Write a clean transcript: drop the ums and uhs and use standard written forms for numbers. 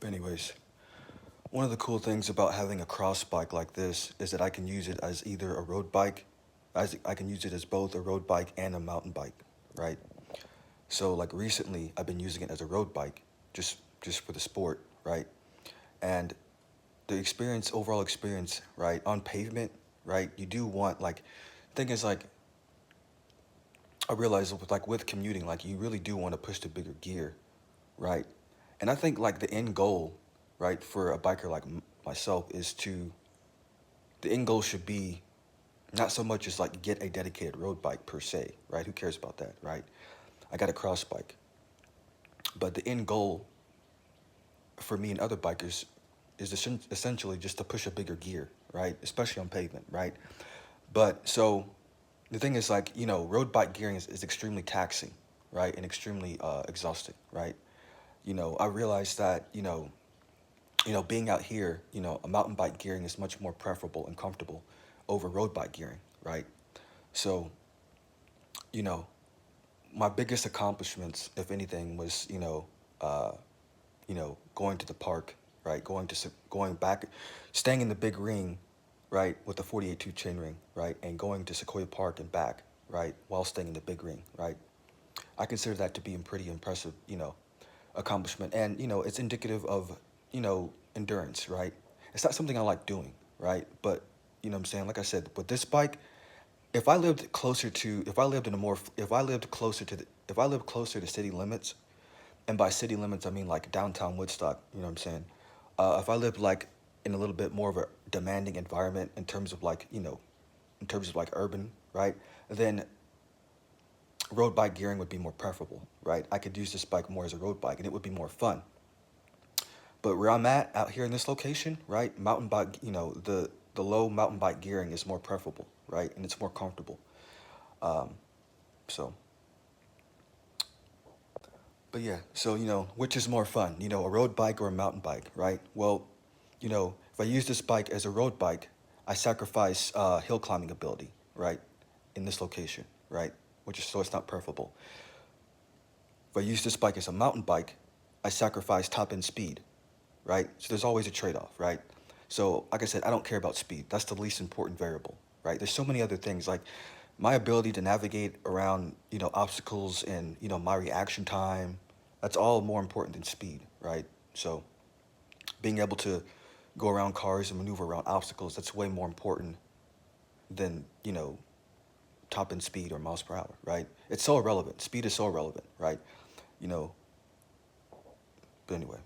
Anyways, one of the cool things about having a cross bike like this is that I can use it as either a road bike, as I can use it as both a road bike and a mountain bike, right? So like recently, I've been using it as a road bike, just for the sport, right? And the experience, overall experience, right, on pavement, right? You do want like, thing is like, I realize with commuting, like you really do want to push the bigger gear, right? And I think like the end goal, right, for a biker like myself is to the end goal should be not so much as like get a dedicated road bike per se, right? Who cares about that, right? I got a cross bike, but the end goal for me and other bikers is essentially just to push a bigger gear, right? Especially on pavement, right? But so the thing is like road bike gearing is extremely taxing, right, and extremely exhausting, right? I realized that being out here, a mountain bike gearing is much more preferable and comfortable over road bike gearing, right? So, you know, my biggest accomplishments, if anything, was going to the park, right? Going back, staying in the big ring, right, with the 48.2 chain ring, right, and going to Sequoia Park and back, right, while staying in the big ring, right. I consider that to be a pretty impressive, accomplishment, and it's indicative of endurance, right. It's not something I like doing, right, but what I'm saying, like I said, with this bike, if I lived closer to city limits, and by city limits I mean like downtown Woodstock, you know what I'm saying? If I lived like in a little bit more of a demanding environment in terms of like urban, right? Then road bike gearing would be more preferable, right? I could use this bike more as a road bike, and it would be more fun. But where I'm at out here in this location, right? Mountain bike, the low mountain bike gearing is more preferable, right? And it's more comfortable. Um, so, but yeah, so which is more fun, a road bike or a mountain bike, right? Well, if I use this bike as a road bike, I sacrifice hill climbing ability, right? In this location, right? Which is so it's not preferable. If I use this bike as a mountain bike, I sacrifice top end speed, right? So there's always a trade off, right? So like I said, I don't care about speed. That's the least important variable, right? There's so many other things like my ability to navigate around, obstacles and, my reaction time. That's all more important than speed, right? So being able to go around cars and maneuver around obstacles, that's way more important than, top end speed or miles per hour, right? It's so irrelevant. Speed is so irrelevant, right? You know, but anyway.